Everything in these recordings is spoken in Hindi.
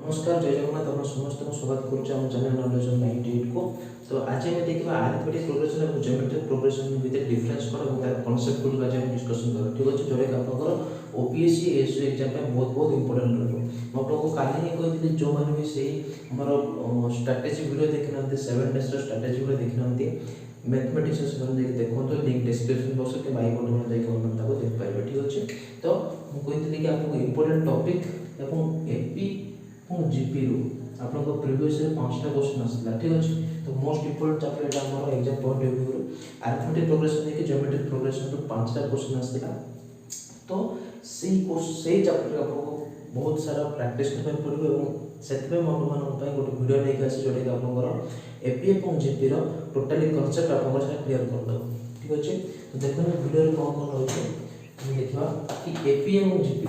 नमस्कार जय जगन्नाथ आप समस्त स्वागत करुँ चैनल नॉलेज ऑफ 98 को। तो आज आम देखा अरिथमेटिक प्रोग्रेशन और ज्योमेट्रिक प्रोग्रेशन भितर डिफरेंस कौन और तार कॉन्सेप्ट गुड आज डिस्कशन कर ठीक अच्छे जोटा आप ओपीएससी एसयू एग्जाम बहुत बहुत इंपोर्टेंट रहा आपको कल ही कही जो मैंने भी सही स्ट्राटेजी वीडियो देखी ना 7 डेज स्ट्राटेजी वीडियो देखी ना मैथमेटिक्स से देखो तो लिंक डिस्क्रिप्शन बॉक्स के बाई बटन में जाकर देख पारे ठीक अच्छे। तो मुझे कि आपको इंपोर्टेंट टॉपिक एवं एपी और जीपी रू आपको प्रीवियस ईयर 5टा क्वेश्चन आसला ठीक अच्छे। तो मोस्ट इंपोर्टेंट चैप्टर एटा हमर exam point of view arithmetic progression देखिए ज्योमेट्रिक प्रोग्रेशन तो 5टा क्वेश्चन आसला। तो से चैप्टर आपको बहुत सारा प्रैक्टिस करबा पड़िबो एवं सेतबे मन पय गोटे वीडियो लेके आसी जोटे आपनकर एपी और जीपी रो टोटली कांसेप्ट आपनकर से क्लियर कर दो ठीक अच्छे। तो देखो वीडियो रे कोन रहउछे हम देखिबा कि एपी और जीपी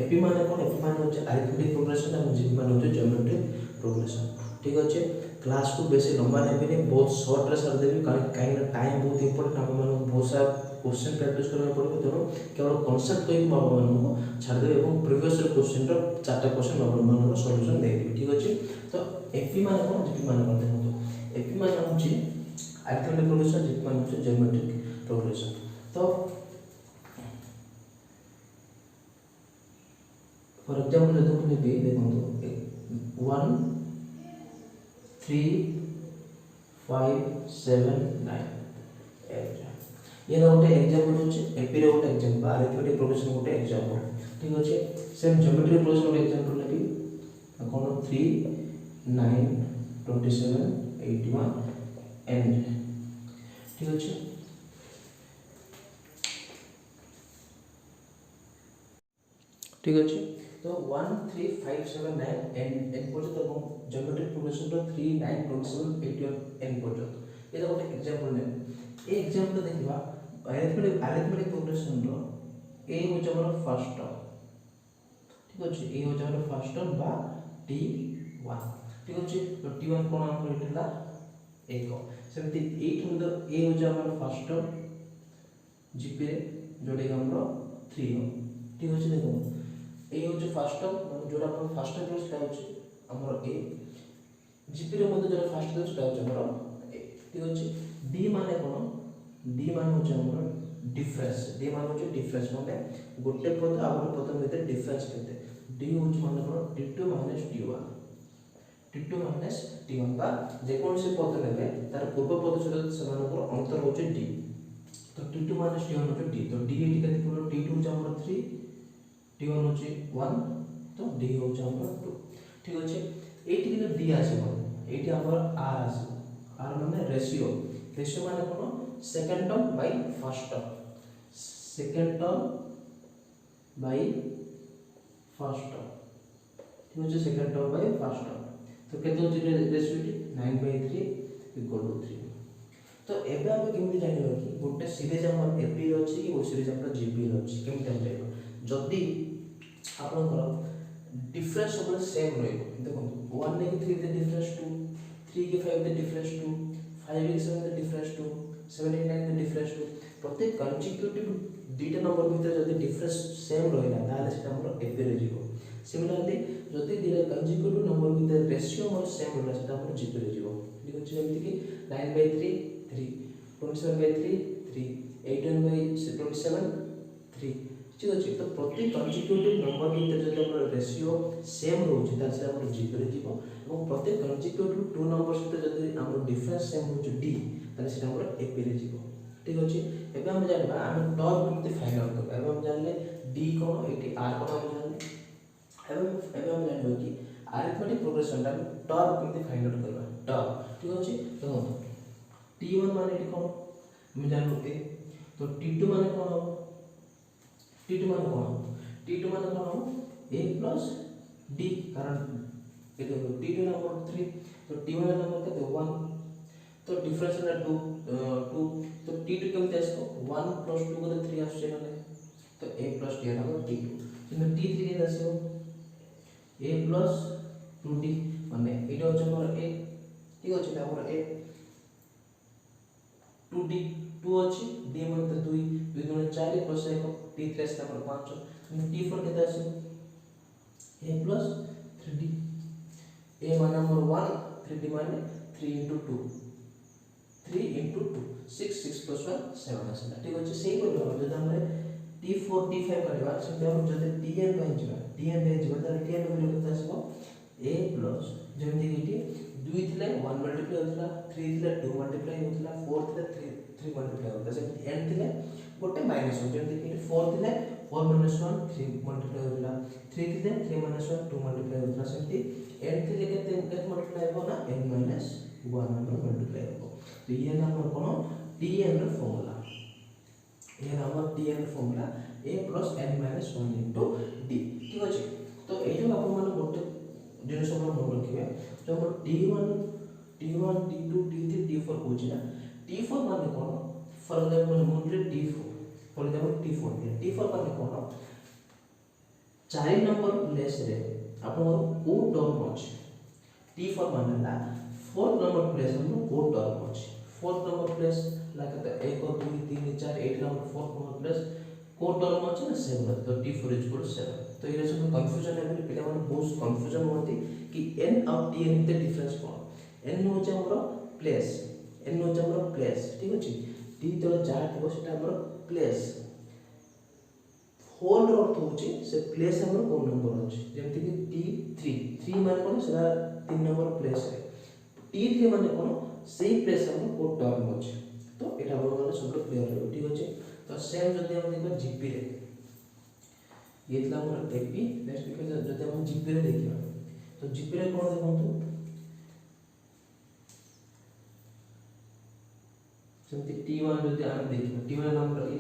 एपी माने कोन एपी माने होचे अरिथमेटिक प्रोग्रेशन और जीपी माने होचे ज्योमेट्रिक प्रोग्रेशन ठीक अच्छे। क्लास को बेसी लंबा नेबेनी बहुत शॉर्ट रे सर देबी काई टाइम बहुत इंपोर्टेंट आप मन बहुत सारा क्वेश्चन प्रैक्टिस करबा पड़बो तेणु केवल कांसेप्ट कहि बाबा मन को छाड़ देबे और प्रीवियस क्वेश्चन रो 4टा क्वेश्चन बाबा मन को सॉल्यूशन दे देबी ठीक अच्छे। तो एपी माने कोन जीपी माने कोन देखो एपी माने होचे अरिथमेटिक प्रोग्रेशन जीपी माने होचे ज्योमेट्रिक प्रोग्रेशन। तो फॉर एग्जांपल यदि हम लेबे देखो 1 3 5 7 9 ये गोटे एग्जांपल होचे एपी रे गोटे एग्जांपल अरिथमेटिक प्रोग्रेशन गोटे एग्जांपल ठीक अच्छे। सेम ज्योमेट्रिक प्रोग्रेशन गोटे एग्जांपल लेबी कोन 3 9 27 81 एंड ठीक अच्छे। ठीक अच्छे। तो 1 3 5 7 9 एंड पर्यंत और ज्योमेट्रिक प्रोग्रेशन रो 3 9 27 81 एंड पर्यंत ये गोटे एग्जांपल ने ए एग्जांपल देखिबा अरिथमेटिक प्रोग्रेशन रो ए हो हमर फर्स्ट टर्म ठीक अछि ए हो हमर फर्स्ट टर्म बा t1 ठीक अछि। तो t1 कोन हमर इटला 1 सेमति 8 मतलब ए हो हमर फर्स्ट टर्म जीपी रे जोडे हमर 3 हो ठीक अछि। देखो ए हो फर्स्ट टर्म जोडा अपन फर्स्ट टर्म रो सेटा अछि हमर ए जीपी रे मते जोडा फर्स्ट टर्म सेटा अछि हमर ए ठीक अछि। डी माने कोन डी मान हो हमर डिफरेंस डी मान हो डिफरेंस माने गोटे पद आ गोटे पद भितर डिफरेंस केते डी हो माने कोन t2 t1 t2 t1 बा जे कोन से पद लेबे तार पूर्व पद सहित समानकर अंतर हो डी। तो t2 t1 हो डी तो डी एटी केते कोन t2 हो हमर 3 t1 हो 1 तो d हो हमर 2 ठीक अछि। एटी के d आसीबो एटी हमर r आसीबो r माने रेशियो रेशियो माने कोन second term by first term second term by first term ठीक अछि। Second term by first term तो केते होची रेशियो 9/3 = 3। तो एबे हम केमि जानिबा कि गोटे सीरीज हमर एपी रो अछि कि गोटे सीरीज हमर जीपी रो अछि केमि हम जानिबा जदी आपनकर डिफरेंस सब सेम रहइबो देखो 1 ने 3 के डिफरेंस 2 3 के 5 के डिफरेंस 2 5 के 7 के डिफरेंस 2 7 के 9 के डिफरेंस 2 प्रत्येक कंसेक्यूटिव दुईटा नंबर भीतर जदी डिफरेंस सेम रहिला ताले सेटा हमर एपी रे जीवो। सिमिलरली जदी दुईटा कंसेक्यूटिव नंबर भीतर रेशियो हमर सेम रहिला सेटा हमर जीपी रे जीवो ठीक अछि। जेमति कि 9/3 3 27/3 3 81/27 3 ठीक अछि। तो प्रत्येक कंसेक्यूटिव नंबर भीतर जदी हमर रेशियो सेम रहउछि ताले सेटा हमर जीपी रे जीवो और प्रत्येक कंसेक्यूटिव टू नंबर सहित जदी हमर डिफरेंस सेम होछि डी ताले सेटा हमर एपी रे जीवो ठीक अछि। एबे हम जानबा हम टॉप केमति फाइंड आउट करबा एबे हम जानले डी कोन एटी आर कोन हम जानले एबे हम जानबो कि अरिथमेटिक प्रोग्रेशन टा टॉप केमति फाइंड आउट करबा टॉप ठीक अछि। तो t1 माने एटी कोन हम जानबो ए तो t2 माने कोन हो t2 माने कोन हो a प्लस d कारण ये देखो t2 नंबर 3 तो t1 नंबर केते 1 तो डिफरेंस है 2 तो t2 केमते आसो 1 + 2 को 3 आछे माने तो a + d हमर t2 तो t3 के आसो a + 2d माने एटा हो हमर a ठीक अछि। त हमर a 2d 2 अछि d माने 2 2 गुणे 4 + 1 t3 हमर 5 t4 केते आसो a + 3d ए मान हमर 1 3d माने 3 into 2 3 into 2 6 6 plus 1 7 आसला ठीक अछि सेही बोल जदि हमरे t4 t5 करबा से हम जदि tn ପାଇଁ ଯିବା tn रे ଯିବା त tn वैल्यू केते आसबो a plus जेमि कि 2 थिले 1 मल्टीप्लाई होतला 3 थिले 2 मल्टीप्लाई होतला 4 थिले 3 मल्टीप्लाई होतला से n थिले गोटे माइनस हो जेमि कि 4 थिले 4 minus 1 3 मल्टीप्लाई होतला 3 थिले 3 minus 1 2 मल्टीप्लाई होतला सेमति n थिले केते मल्टीप्लाई हो ना n minus 1 नंबर मल्टीप्लाई हो तो ये नंबर कोन tn ର फॉर्मूला ये नंबर tn ର formula a plus n minus 1 into d ठीक अछि तो ए जो आपण माने गोटे जिनिस हम मन रखिबे जो हम t1 t2 t3 t4 होछि ना t4 माने कोन फॉर एग्जांपल मोनले t4 फॉर एग्जांपल t4 माने कोन 4 नंबर प्लेस रे आपण को टर्म अछि t4 माने ला 4 नंबर प्लेस हम को टर्म अछि 4 नंबर प्लेस लाके 1 2 3 4 8 नंबर 4 नंबर प्लेस को टर्म अछि ना 7 तो t4 7 तो ये सब कंफ्यूजन है पिला मन बहुत कंफ्यूजन होती कि n और tn के डिफरेंस कोन n हो जे हमरो प्लेस n हो जे हमरो प्लेस ठीक अछि t तो जा थबो सेटा हमरो प्लेस होल रो अर्थ होछि से प्लेस हमरो कोन नंबर अछि जेमति कि t3 3 माने कोन सेटा 3 नंबर प्लेस है t3 माने कोन सेही प्लेस हमरो को टर्म अछि तो एटा हमरो सब क्लियर हो ठीक अछि तो सेम जदि हम देखो जीपी रे ये थला हमर एपी नेक्स्ट देखो जदि हम जीपी रे देखिबा तो जीपी रे कोन देखंतु जंती t1 जदि हम देखिबा t1 number A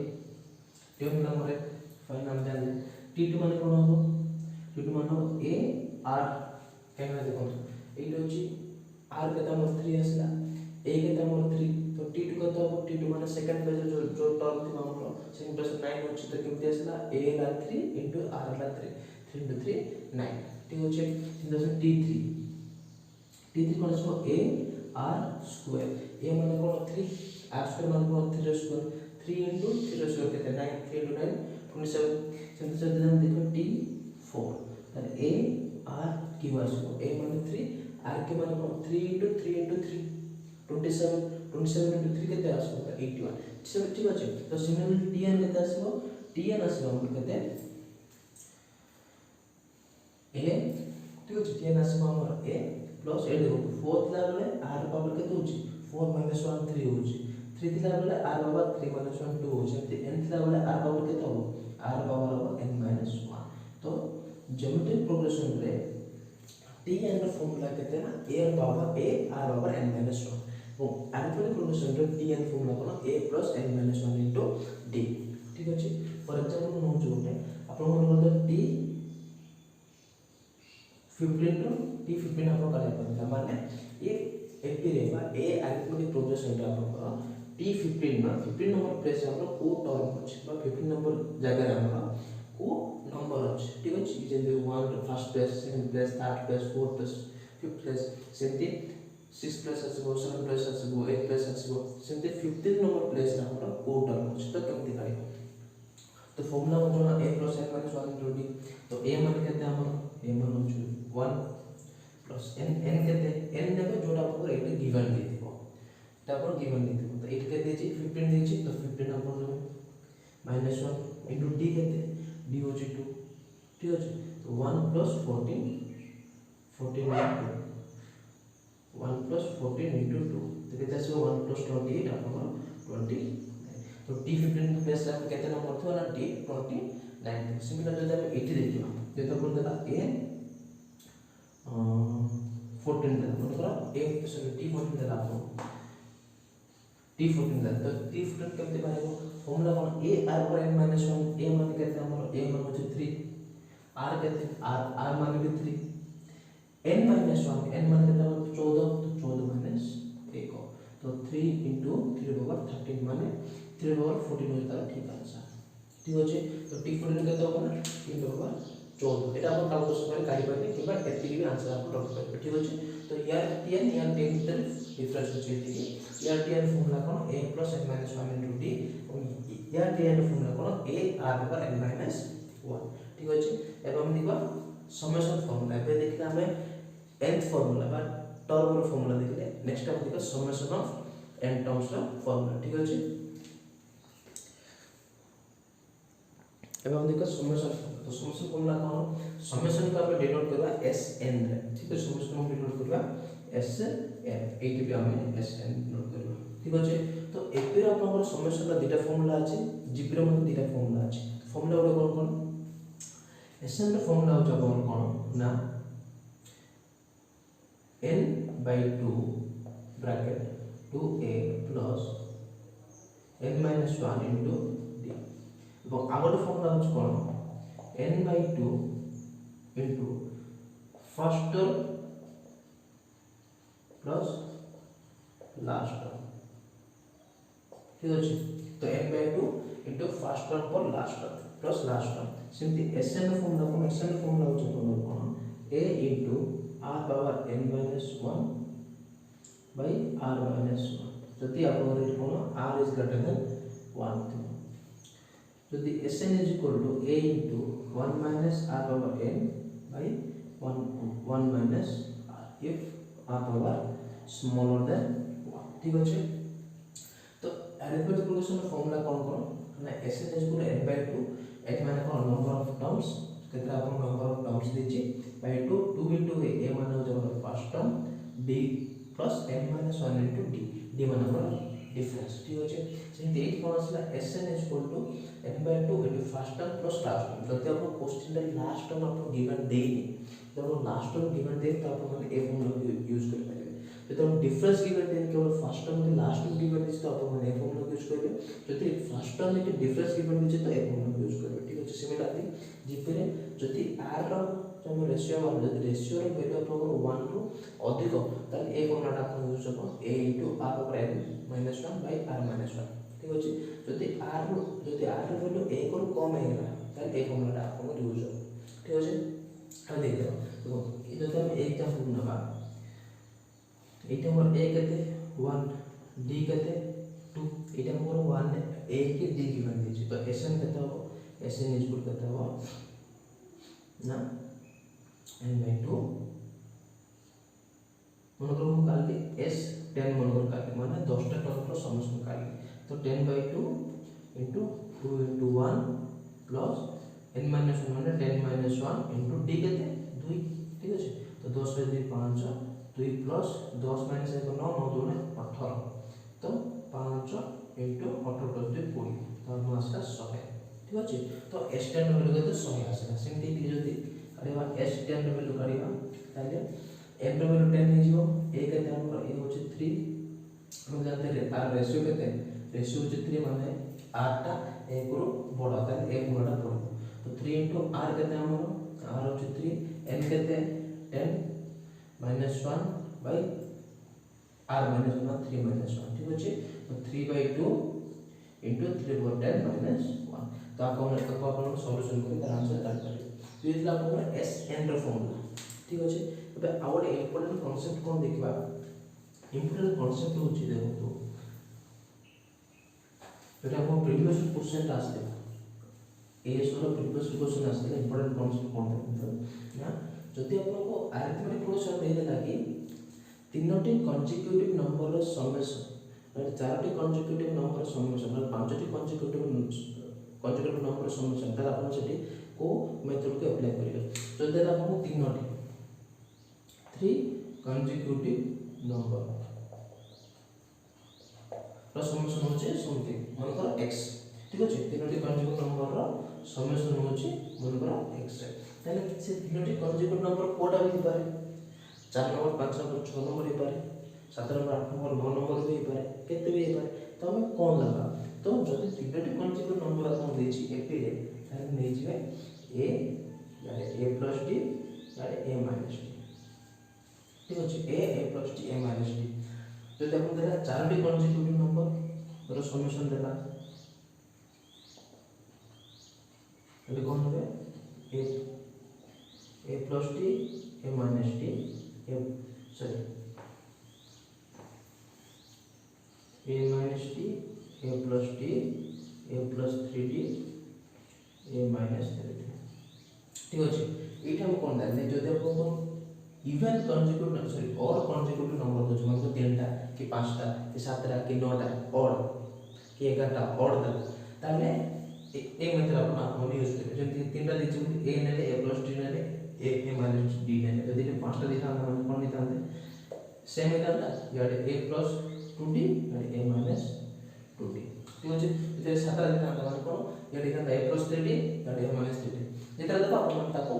t1 number a fine नाम जान t2 माने कोन हो t2 माने a r केना देखंतु एटा होची r केता हमर 3 आसला a केता हमर 3 तो t2 केता हो t2 माने सेकंड पेज जो टर्म थी हमर सेकंड पेज 9 होची तो केमति आसला a La 3 into r La 3 3 into 3 9 ठीक होची सिंदस t3 cone so a r square a माने कोन 3 r स्क्वायर माने कोन 3 स्क्वायर 3 into 3 स्क्वायर केते 9 3 into 9 27 सिंदस हम देखो t4 तर a r की वासो a माने 3 r के माने कोन 3 into 3 into 3 27 27 into 3 केते आसो 81 ठीक अछि तो सिमिलरली tn केते आसो tn आसो हम केते a ठीक अछि tn आसो हमर a प्लस a देखो 4 ला बेले r पावर केते होछि 4 minus 1 3 होछि 3 ला बेले r पावर 3 minus 1 2 होछि ते n ला बेले r पावर केते हो r पावर हो n minus 1 तो ज्योमेट्रिक प्रोग्रेशन रे tn ର फॉर्मूला केते ना a power a r power n minus 1 वो अरिथमेटिक प्रोग्रेशन रे tn formula cone a plus n minus 1 into d ठीक अछि फॉर एग्जांपल नो जोटे आपण मन t 15 to t15 आपण काले पड़ता माने ये एपी रे बा a अरिथमेटिक प्रोग्रेशन रे आपण t15 ना 15 नंबर प्लेस हमरो को टर्म अछि बा 15 नंबर जगह हमरो को नंबर अछि ठीक अछि जे 1 first place second place third place fourth place fifth place सेमति 6 प्लस आसबो 7 प्लस आसबो 8 प्लस आसबो सेमति 15 नंबर प्लेस रे हमरो को टर्म अछि तो केमति काढिबो तो फॉर्मूला को जोना a plus n minus 1 into d तो a मान केते हमरो a मान होछु 1 plus n n केते n देखो जोटा आपको एटे गिवन देथिबो तापर गिवन देथिबो तो 8 केते छि 15 देछि तो 15 अपन minus 1 into d केते d होछि 2 ठीक अछि तो 1 plus 14 14 1 plus 14 into 2 तो केते आसो 1 plus 28 आपन 20 तो t15 प्लस ला केते नंबर थो ना d 29 सिमिलर जदि हम 80 देखिबा जेतो कोन देला a 14 देला मतलब a सॉरी t14 देला आपन t14 देला तो t14 केते बारेगो फॉर्मूला कोन a r पर n minus 1 a मान केते हमर a मान होछि 3 r केते r मान भी 3 n minus 1 n मान केते 14 तो 14 minus 1 तो 3 into 3 पावर 13 माने 3 पावर 14 हो जाता ठीक आंसर ठीक अछि तो t14 केते होबा 3 पावर 14 एटा अपन कैलकुलेशन करे काढी पाइबे किबा एति भी आंसर अपन रख पाइबे ठीक अछि तो यार tn यार 10 तर डिफरेंस अछि एति यार tn formula cone a plus n minus 1 into d यार tn formula cone a r power n minus 1 ठीक अछि एबे हम देखबा समेशन फॉर्मूला एबे देखला हमें nth फॉर्मूला बा टर्म रो फॉर्मूला देखले नेक्स्ट हम देखा समेशन ऑफ n टर्म्स रो फॉर्मूला ठीक अछि अब हम देखा समेशन तो समेशन फॉर्मूला कोन समेशन को हम डिनोट करबा sn रे ठीक है समेशन हम डिनोट करबा sn एटी पे हम sn नोट करबा ठीक अछि तो एपी रो हमर समेशन रा दुटा फॉर्मूला अछि जीपी रो मतलब दुटा फॉर्मूला अछि फॉर्मूला रो कोन sn रो फॉर्मूला हो जब कोन ना n by 2 bracket 2a plus n minus 1 into d এবং আগের ফর্মুলা হচ্ছে কোন n by 2 into first term plus last term ঠিক আছে তো n by 2 into first term for last term plus last term সেমতি sn এর ফর্মুলা কোন sn এর ফর্মুলা হচ্ছে কোন a into r power n minus 1 by r minus 1 যদি আপনার কোন r is greater than 1 যদি sn is equal to a into 1 minus r power n by 1 minus r if r power smaller than 1 ঠিক আছে তো arithmetic progression formula কোন কোন না sn is equal to n by 2 এটি মানে কোন number of terms ক্ষেত্রে আপন number of terms দিয়েছি by 2 2 into a মানে হচ্ছে আমাদের first term d plus n minus 1 into d মানে আমরা ডিফারেন্স ঠিক আছে সেটি এইট কোন আসলে sn is equal to n by 2 into first term plus last term যদি আপন কোশ্চেনটা লাস্ট টার্ম আপন গিভেন দেইনি যখন লাস্ট টার্ম গিভেন দেই তো আপন মানে এই ফর্মুলা ইউজ করে পারবে যদি আপন ডিফারেন্স গিভেন দেন কেবল ফার্স্ট টার্ম এবং লাস্ট টার্ম গিভেন দিছে তো আপন মানে এই ফর্মুলা ইউজ করবে যদি ফার্স্ট টার্ম থেকে ডিফারেন্স গিভেন দিছে তো এই ফর্মুলা ইউজ করবে ঠিক আছে সিমিলারলি জিপি রে যদি r র जो रेशियो वन যদি रेशियो র ভ্যালু আপনার 1 টু অধিক তাহলে এই ফর্মুলাটা আপনি ইউজ করব a r over n minus 1 by r minus 1 ঠিক আছে যদি r র ভ্যালু a কর কম হয়ে গেল তাহলে এই ফর্মুলাটা আপনার ইউজ হবে ঠিক আছে আমি দেখব তো এই যদি আমি एग्जांपल নেবা এইটা আমার a কতে 1 d কতে 2 এটা আমার 1 a के d गिवन দিয়েছি তো sn কত হবে sn इज इक्वल कत হবে ना n by 2 মনে করো কালকে s 10 মনে করো কালকে মানে 10টা টর্মর সমস্ত কালকে তো 10 by 2 into 2 into 1 plus n minus 1 মানে 10 minus 1 into d কত 2 ঠিক আছে তো 10 by 2 5 2 plus 10 minus 1 9 9 2 18 তো 5 into 18 plus 2 20 তো আমার আসলে 100 ঠিক আছে তো s টা ভ্যালু কত 100 আসলে সেমতি কি যদি কাটিবা s টা ভ্যালু কাটিবা তাহলে n র ভ্যালু 10 হয়ে যাব a কত আমরা a হচ্ছে 3 हम जानते हैं r रेशियो कते रेशियो হচ্ছে 3 মানে r টা a গুলো বড় তাহলে a গুলোটা বড় তো 3 into r কত আমরা r হচ্ছে 3 n কত 10 minus 1 by r minus 1 3 minus 1 ঠিক আছে তো 3 by 2 into 3 over 10 minus 1 तो आपको सॉल्यूशन करी तार आंसर काट पारे तो ये आपको s n ର फॉर्मूला ठीक अछि ଏବେ ଆଉ ଗୋଟେ ଇମ୍ପୋର୍ଟାଣ୍ଟ କନସେପ୍ଟ कोन देखबा इम्पोर्टेंट कॉन्सेप्ट होची देखो तो এটা हम प्रीवियस क्वेश्चन आसले एएस रो प्रीवियस क्वेश्चन आसले इम्पोर्टेंट कॉन्सेप्ट कोन देखो ना जति आपको अरिथमेटिक प्रोग्रेशन दे देला कि तीनोटी कंसेक्यूटिव नंबर रो समेशन और चारोटी कंसेक्यूटिव नंबर रो समेशन और पांचटी कंसेक्यूटिव नंबर रो समेशन तार अपन सेठी को मेथड को अप्लाई करियो तो देला आपको तीनोटी 3 कंसेक्यूटिव नंबर ର समेशन होचे समथिंग मन कर x ठीक अछि तीनोटी कंजुगेट नंबर रो समेशन होचे मन कर x ताले से तीनोटी कंजुगेट नंबर कोटा भी पारे 4 नंबर 5 नंबर 6 नंबर ही पारे 7 नंबर 8 नंबर 9 नंबर भी पारे केते भी पारे तो हम कोन लगा तो जदि तीनोटी कंजुगेट नंबर आपण देछि एपी रे ताले नै जिवे a यानी a + d यानी a - d ठीक अछि a + d a - d तो देखो देला चारोटी कंसेक्यूटिव नंबर रो समेशन देला એટલે કોણ হবে a + d a - d a sorry a - d a + d a + 3d a - 3d ঠিক আছে এইটা हम কোন দেলে যদি আপন इवन कन्जिक्यूटिव सॉरी और कन्जिक्यूटिव नंबर दो मतलब तीनटा कि पांचटा कि सातटा कि नौटा और कि 11टा और ताले ए मेथड आपण यूज करिवे जति तीनटा दिछि ए नेले a + d नेले a माइनस d नेले जदि पांचटा दिखा हम कोन नितांते सेम इतांता याडे a + 2d याडे a - 2d ठीक अछि जे सातटा दिखा हम कोन याडे का a + 3d याडे a - 3d जेता देखो आपण ताको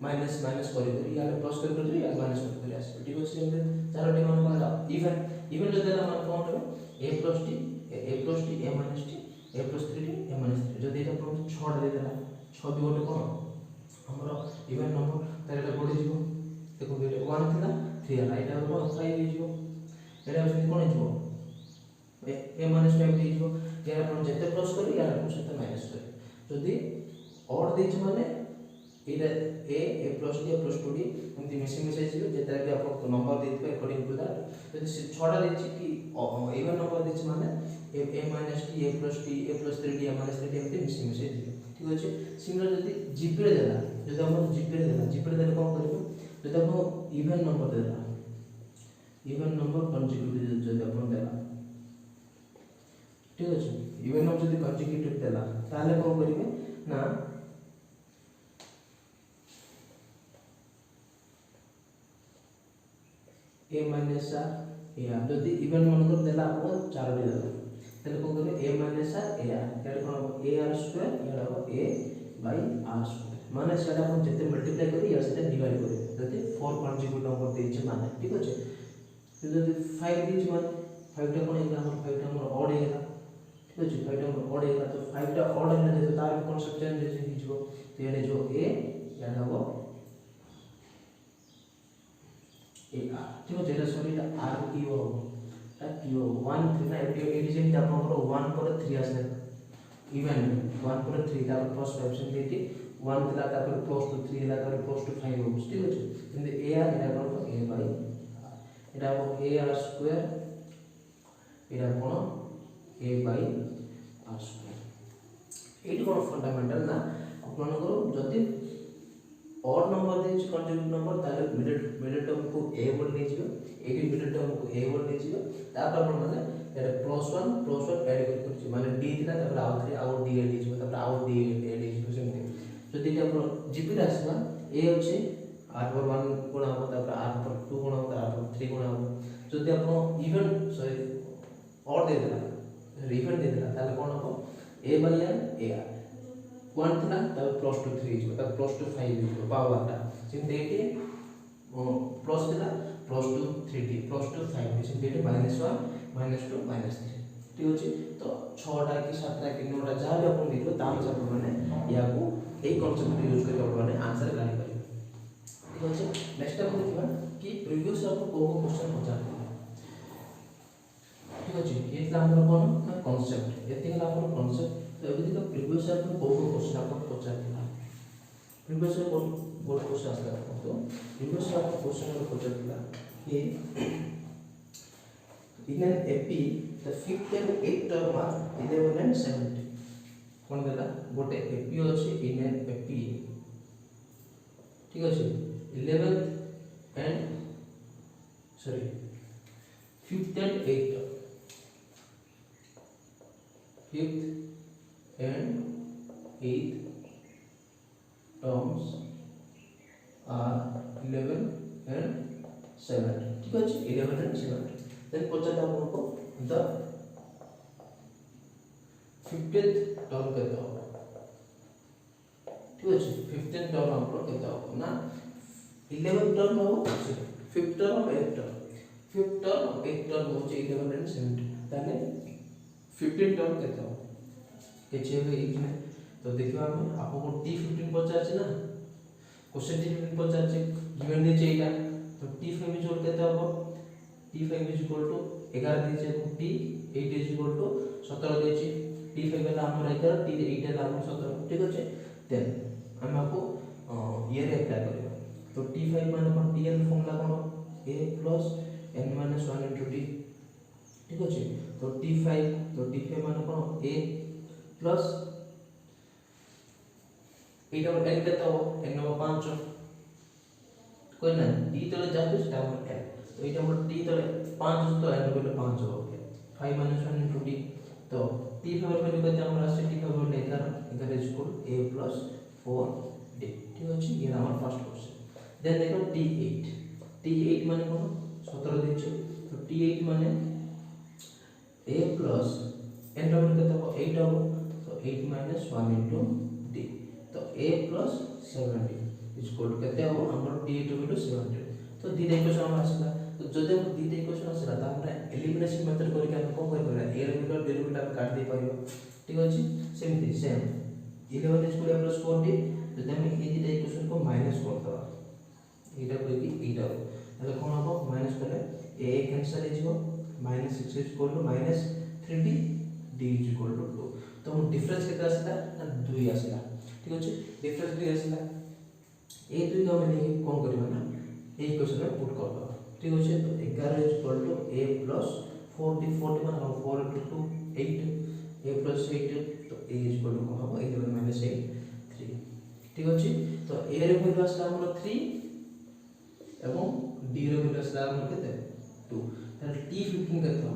माइनस माइनस करी यार प्लस करी यार माइनस करी आसे ठीक अछि एमे चारोटी मान कोन इवन इवन जदि मान कोन होबे a + d a + d a - d a + 3d a - 3 जदि एटा कोन 6 दे देला 6 भी गोटे कोन हमरो इवन नंबर तारेटा बढी जीवो देखो एटा 1 थिला 3 आला एटा कोन 5 हे जीवो एटा से कोन जीवो a - 5 हे जीवो यार कोन जते प्लस करी यार कोन सेते माइनस करी जदि और देछ माने एटा a + d a + 2d एमती मिसी मिसी जीवो जेता भी आप नंबर देथिबे अकॉर्डिंग टू दैट जदि 6टा देछि कि इवन नंबर देछि माने a - d a + d a + 3d a - 3d एमती मिसी मिसी जीवो ठीक अछि सिमिलर जदि जीपी रे देला जदि हम जीपी रे देला कोन करबो जदि हम इवन नंबर देला इवन नंबर कन्जिक्यूटिव जदि अपन देला ठीक अछि इवन नंबर जदि कन्जिक्यूटिव देला ताले कोन करिवे ना a minus r a जदि इवन मनकर देला आपन 4 डी देला तले को करे a minus r a यार कोन a r स्क्वायर यार हो a by r स्क्वायर माने सेटा अपन जते मल्टीप्लाई करी या सेटा डिवाइड करी जदि 4 कन्जिक्यूटिव नंबर देछि माने ठीक अछि जदि 5 देछि माने 5 टा कोन एग्जांपल 5 टा हमर ऑड हेला ठीक अछि 5 टा हमर ऑड हेला तो 5 टा ऑड हेला जे तार कांसेप्ट चेंज जे हिजबो तो यारे जो a यार हो ए आर ठीक है जेटा सॉरी ता आर की हो ता की हो 1 3 ना एडी जेम ता आपन 1 पर 3 आसे इवन 1 पर 3 ता प्लस 5 से देती 1 दिला ता पर प्लस 3 ला ता प्लस 5 हो ठीक है 근데 ए आर एटा कोन a बाय एटा हो a r स्क्वायर एटा कोन a बाय r स्क्वायर एटी कोन फंडामेंटल ना आपन करो जति और नंबर देछि कन्जिक्यूटिव नंबर ताले मिडिल टर्म को a बोल ले जियो एटी मिडिल टर्म को a बोल ले जियो तापर अपन माने एटा +1 ऐड करछि माने d दिला तापर आउ 3 आउ d ऐड जियो तापर आउ d ऐड जियो सेमते जदि अपन जीपी रे आसबा a अछि r पर 1 गुणा हो तापर r पर 2 गुणा हो तापर 3 गुणा हो जदि अपन इवन सॉरी और दे देला इवन दे देला ताले कोन हो a बाय r a 1 था तब +2 3 हो तब +2 5 हो पावर ता सिम देके प्लस दिला +2 3d +2 5 सिम देके -1 -2 -3 ठीक अछि तो 6टा कि 7टा कि 9टा जहां भी अपन देखो ताम सब माने या को ए कांसेप्ट यूज करके अपन माने आंसर गाड़ी करियो ठीक अछि नेक्स्ट अपन देखबा कि प्रीवियस अपन को क्वेश्चन पचार ठीक अछि ये हमर कोन कांसेप्ट एते गला अपन कांसेप्ट तो अभी तक प्रीवियस ईयर में बहुत क्वेश्चन आपको पचार दिया प्रीवियस ईयर बहुत क्वेश्चन आया था तो प्रीवियस ईयर आपको क्वेश्चन में पचार दिया कि in an AP the fifth and eighth term are 11 and 17 कोन देला गोटे AP अछि in an AP ठीक अछि 11th and sorry 5th and 8th fifth and 8th terms are 11 and 7 ठीक अछि 11 and 7 then पचार आपको the 50th term केते हो ठीक अछि 50th term आपको केते हो ना 11th term हो 5th term 8th term 5th term 8th term हो 11 and 7 ताले 15th term केते हो केचे हो इने तो देखिबा हम आपको t15 पचार छै ना क्वेश्चन t15 पचार छै गिवन दे छै एटा तो t5 इज इक्वल केते हो t5 इज इक्वल टू 11 दे छै t8 इज इक्वल टू 17 दे छै t5 वाला हमर 11 t8 वाला हमर 17 ठीक अछि देन हम आपको ये रे अप्लाई करियो तो t5 माने कोन tn formula cone a + n - 1 * t ठीक अछि तो t5 माने कोन a प्लस एटा n केता हो n 5 कोई ना टी तले जातो सेटा हमर n तो एटा हमर टी तले 5 तो n को 5 हो गया 5 - 1 * t तो t फेवर वैल्यू करते हमर आसे t फेवर 11 11 = a + 4d ठीक अछि ये हमर फर्स्ट क्वेश्चन देन देखो t8 माने कोन 17 दिछे तो t8 माने a plus n टा कते हो 8 हो तो 8 - 1 * d तो a plus 70 इक्वल टू कते हो हमर t8 वैल्यू 70 तो दी इक्वेशन हम आसला तो जदि हम दी इक्वेशन आसला त हमरा एलिमिनेशन मेथड करके हम कोन कर परबा a ର वैल्यू d ର वैल्यू हम काट दे परिबो ठीक अछि सेमती सेम 11 * a + 4d जदि हम ए दी इक्वेशन को माइनस कर दबा एटा कोइ कि एटा ताले कोन हो माइनस करले a कैंसिल हो जिवो -6 equal to -3d d equal to 2 तो हम डिफरेंस केते आसला ना 2 आसला ठीक अछि डिफरेंस 2 आसला ए 2 को हम लेके कोन करबा ना ए इक्वेशन में पुट कर दबा ठीक अछि तो 11 equal to a plus 4d माने 4 * 2 8 a plus 8 तो a इक्वल टू कोन हो 11 - 8 3 ठीक अछि तो a रे वैल्यू आसला हमर 3 एवं d रे वैल्यू आसला हमर केते 2 ताले t15 केते हो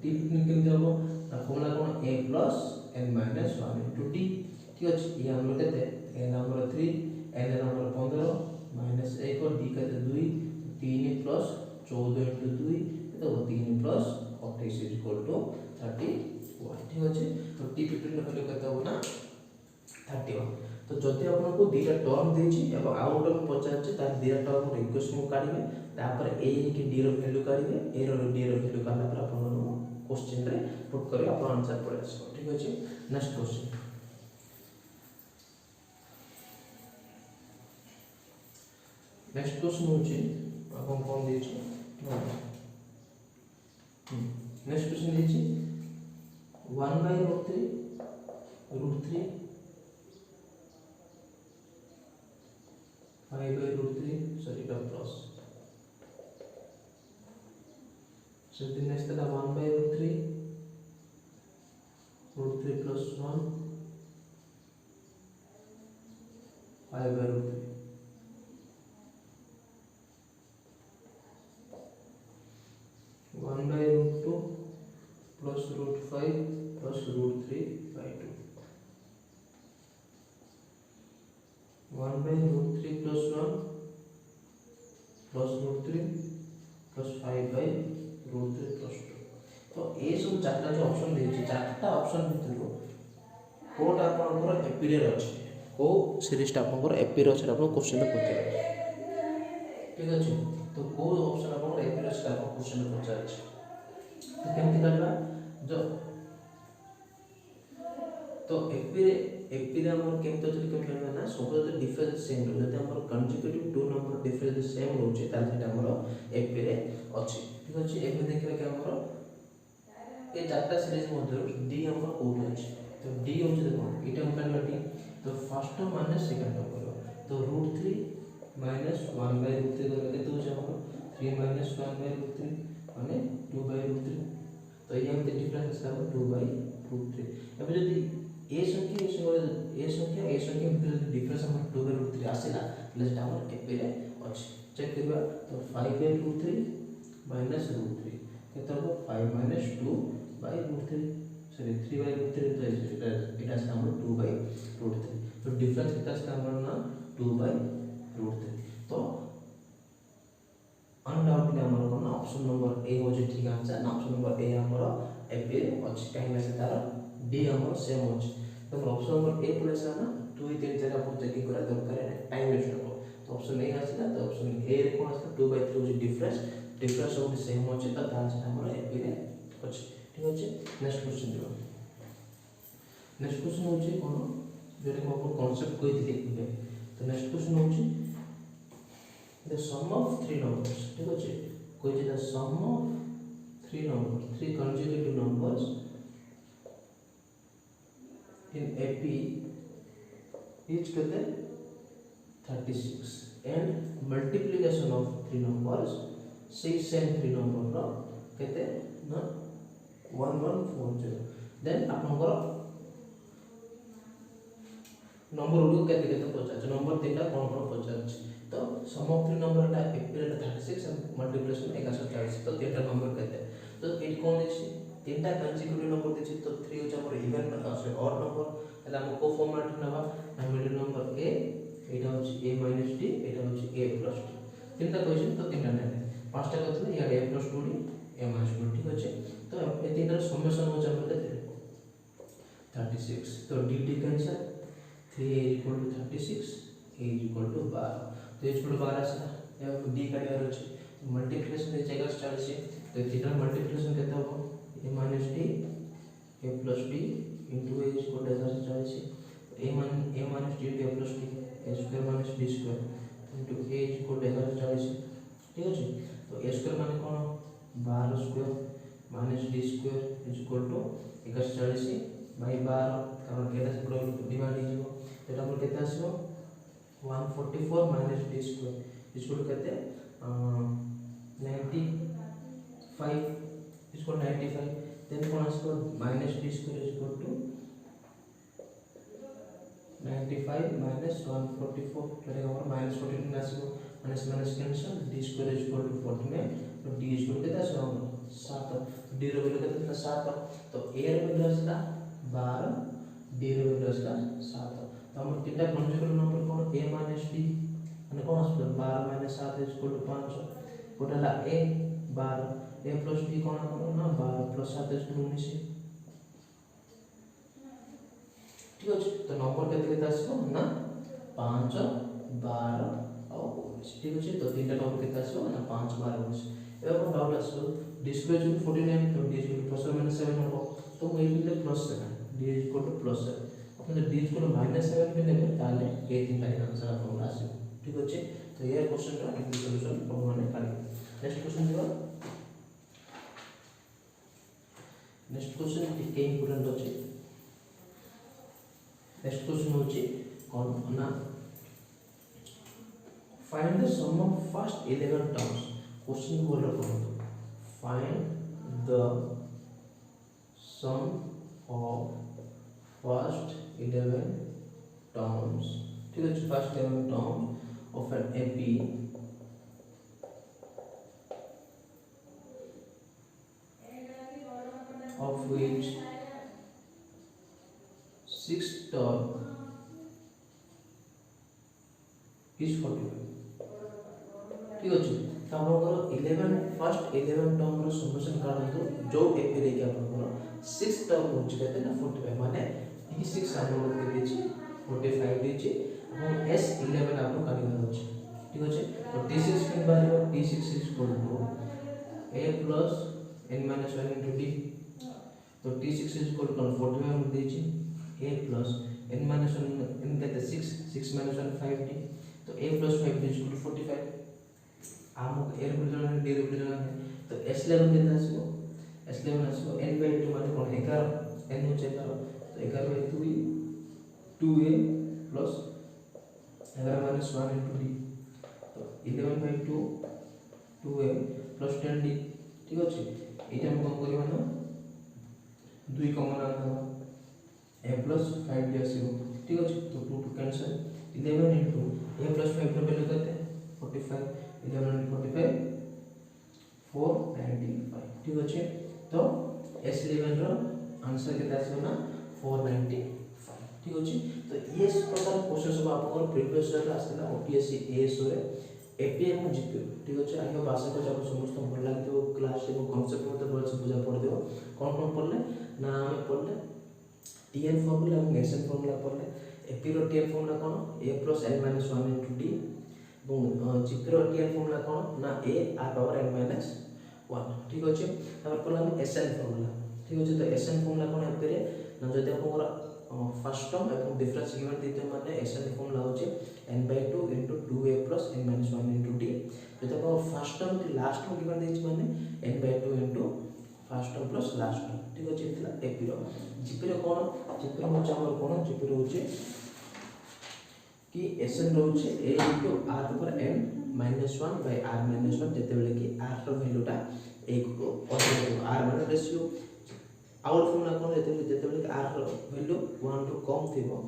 t15 केते हो ता formula cone a plus n minus 1 into d ठीक अछि ये हमर केते n हमर 3 n हमर 15 minus 1 और d केते 2 3 plus 14 into 2 तो 3 plus 28 is equal to 31 ठीक अछि तो t15 वैल्यू केते हो ना 31 तो जति आपन को दीटा टर्म देछि एवं आउट ऑफ पचार ता दीटा टर्म रो इक्वेशन को काढिबे तापर a के d रो वैल्यू काढिबे a रो d रो वैल्यू काढला पर आपन क्वेश्चन रे पुट करी आपन आंसर पड़े आसो ठीक अछि नेक्स्ट क्वेश्चन नेक्स्ट क्वेश्चन होछि आपन कोन दै छी नेक्स्ट क्वेश्चन दै छी 1/√3 √3 5/√3 सॉरी का plus so the next is 1/√3 √3 plus 1 5/√3 1/√2 plus √5 plus √3/2 1/√3 plus 1 plus √3 plus 5/√3 plus 2 तो ए सब चारटा जो ऑप्शन देछि चारटा ऑप्शन भितरु कोटा आपनकर एपीरियर अछि को सीरीज आपनकर एपीरियर अछि आपन क्वेश्चन पचार ठीक अछि तो को ऑप्शन आपनकर एपीरियर अछि आपन क्वेश्चन पचार अछि तो केमति करबा जो तो एपीरियर हमर केमति जति करबा ना सब जो डिफरेंस सेम जति हमर consecutive two number difference same होछि तार सेटा हमर एपीरियर अछि ठीक अछि एबे देखबा कि हमर ए चारटा सीरीज मध्य डी हमर कोड अछि तो डी होछि देखो एटा हम करबा डी तो first term minus second term करबा तो √3 minus 1/√3 करबा केते होछि हमर 3 minus 1/√3 माने 2/√3 तो ये हम डिफरेंस है 2/√3 अब यदि ए संख्या भितर डिफरेंस हम 2/√3 आसीला प्लस हमर एपीरियर अछि चेक करबा तो 5/√3 minus √3 केते हो 5 - 2/√3 सॉरी 3/√3 तो एटा से हमर 2/√3 तो डिफरेंस केते से हमर ना 2/√3 तो अनडाउटली हमर कोन ऑप्शन नंबर ए हो जे ठीक आंसर ना ऑप्शन नंबर ए हमर एपीरियर अछि काहे से तार डी हमर सेम अछि तो ऑप्शन नंबर ए प्लस ना 2 3 4 अपन चेकिंग करा दरकार है टाइम वेस्ट हो तो ऑप्शन ए आसीला तो ऑप्शन ए रे कोन आसीला 2/3 हो डिफरेंस सब सेम अछि त तार से हमर एपीरियर अछि ठीक अछि नेक्स्ट क्वेश्चन दियो नेक्स्ट क्वेश्चन होछि कोन जेरे को अपन कांसेप्ट कोइ दिले तो नेक्स्ट क्वेश्चन होछि the sum of three numbers ठीक अछि कोइ the sum of three numbers three consecutive numbers in AP is kete 36 and multiplication of three numbers six and three number ro kete na 1140 then आपनकर नंबर उडो केते केते पचाछ नंबर तीनटा कोन कोन पचाछ तो सम ऑफ 3 नंबर टा एपी रे 36 एंड मल्टीप्लिकेशन 140 तो तीनटा नंबर केते तो एट कोन देछि तीनटा कंसेक्यूटिव नंबर देछि तो 3 होचा हमर इवन सॉरी ऑड नंबर एला हम को फॉर्मेट नबा ना मिडिल नंबर a एटा होछि a - d एटा होछि a + d तीनटा क्वेश्चन तो तीनटा नै पांचटा करथले या a + 2d a - 2d ठीक अछि तो ए तीनटा समेशन होचा हमर केते 36 तो dt कैंसिल 3 = 36 a = 12 तो h = 12 आसला या d काढियार अछि मल्टीप्लिकेशन रे जगह 40 तो तीनटा मल्टीप्लिकेशन केते हो a - d a + d into a = 140 a - d a + d a square - d square into a = 140 ठीक अछि तो a square माने कोन 12 square - d square = 140 by 12 कारण केटा से पूरा डिवाइड हो जिवो एटा हमर केते आसीबो 144 - d square केते 95 95 then कोन आसीबो -d square = 95 - 144 केटा हमर -14 आसीबो माइनस कैंसिल d square = 49 तो d केते आसीबो 7 d रो वैल्यू केते 7 तो a रो वैल्यू आसला 12 d रो वैल्यू आसला 7 तो हम तीनटा consecutive number cone a - d माने कोन आसला 12 - 7 = 5 कोटाला a 12 a + d कोन हमर ना 12 + 7 = 19 ठीक अछि तो नंबर केते आसीबो ना 5 12 और 19 ठीक अछि तो तीनटा नंबर केते आसीबो ना 5 12 19 एबो कोन डाउट आसीबो d square = 49 तो d = +- 7 हो तो मैं इले +7 d = +7 अपन d = -7 पे लेबे ताले ए तीनटा आंसर आपन आसीबो ठीक अछि तो ये क्वेश्चन का इक्वल सॉल्यूशन अपन माने काढी नेक्स्ट क्वेश्चन दिबा नेक्स्ट क्वेश्चन टिके इंपोर्टेंट अछि नेक्स्ट क्वेश्चन होची कोन ना find the sum of first 11 टर्म्स क्वेश्चन बोल रहा हूं find the sum of first 11 terms ठीक है first 11 terms of an AP of which 6 term is 45 ठीक अछि त हमर 11 फर्स्ट 11 टर्म रो सॉल्यूशन काढतो जो AP रे के आपन 6 टर्म होची केते ना 45 माने ई 6 हमर के देछि 45 देछि और S11 आपन काढिबार अछि ठीक अछि तो T6 के बारे में T6 a plus n minus 1 into d तो T6 45 हम देछि a plus n minus 1 n कहते 6 minus 1 5d तो a plus 5 is 45 आम a रिप्रेजेंट d रिप्रेजेंट तो S11 केते आसीबो S11 आसीबो n by 2 माने कोन 11 n हो 11 तो 11 by 2 2a plus 11 minus 1 into d तो 11 by 2 2a plus 10d ठीक अछि एटा हम कोन करबा ना 2 कॉमन आनबा a plus 5d आसीबो ठीक अछि तो 2 to cancel 11 into a plus 5 रो वैल्यू केते 45 11 into 45 495 ठीक अछि तो S11 रो आंसर केते आसीबो ना 495 ठीक अछि तो ये प्रकार क्वेश्चन सब आपन प्रीवियस ईयर आसला ओपीएससी एएसओ रे एपीए को जीपीओ ठीक अछि आइयो भाषा को जब समस्त भल लागतो क्लास एवं कांसेप्ट मते बड़ से बुझा पड़ देबो कोन पढ़ले ना हमें पढ़ले टीएन फार्मूला एवं एसएन फार्मूला पढ़ले एपी रो टीएन फार्मूला कोन a plus n minus 1 into d एवं जीपी रो टीएन फार्मूला कोन ना a r power n minus 1 ठीक अछि तापर पढ़ला हम एसएन फार्मूला ठीक अछि तो एसएन फार्मूला कोन एपी रे ना जदि आपन फर्स्ट टर्म एवं डिफरेंस गिवन देते माने एसएन फार्मूला होचे n by 2 into 2a plus n minus 1 into d जदि आपन फर्स्ट टर्म की लास्ट टर्म गिवन देछि माने n by 2 into first term plus last term ठीक अछि इतला एपी रो जीपी रो कोन जीपी रो होचे हमर कोन जीपी रो होचे कि एसएन रो होचे a into r पर n minus 1 by r minus 1 जते बेले कि r रो वैल्यूटा 1 को r माने रेशियो आउट फॉर्मूला कोन जते बेले r रो वैल्यू 1 टू कम थिबो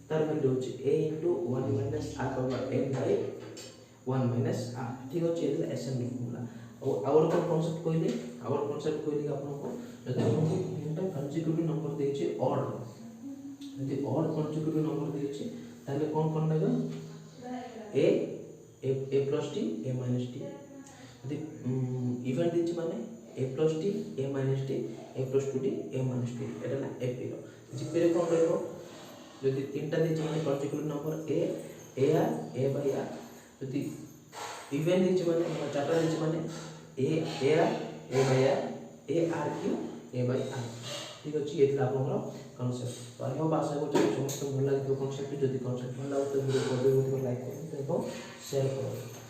तार वैल्यू होची a into 1 minus r power n by 1 minus r ठीक अछि एला एसएन फॉर्मूला और कॉन्सेप्ट कहली आपनको जदि हमको तीनटा कंसेक्यूटिव नंबर देछि ऑड यदि ऑड कंसेक्यूटिव नंबर देछि ताले कोन कोन लगा a plus t a minus t यदि इवन देछि माने a plus t a minus t a plus 2t a minus t एटा ना a रो जीपे रे कोन रहबो यदि तीनटा देछि माने consecutive number a by r यदि इवन देछि माने चारटा देछि माने a by r a r cube a by r ठीक अछि एतला आपनकर कॉन्सेप्ट तो आई होप आशा करछि समस्त भल लागितो कॉन्सेप्ट जदि कॉन्सेप्ट भल लागो तो वीडियो को लाइक करियो शेयर करियो।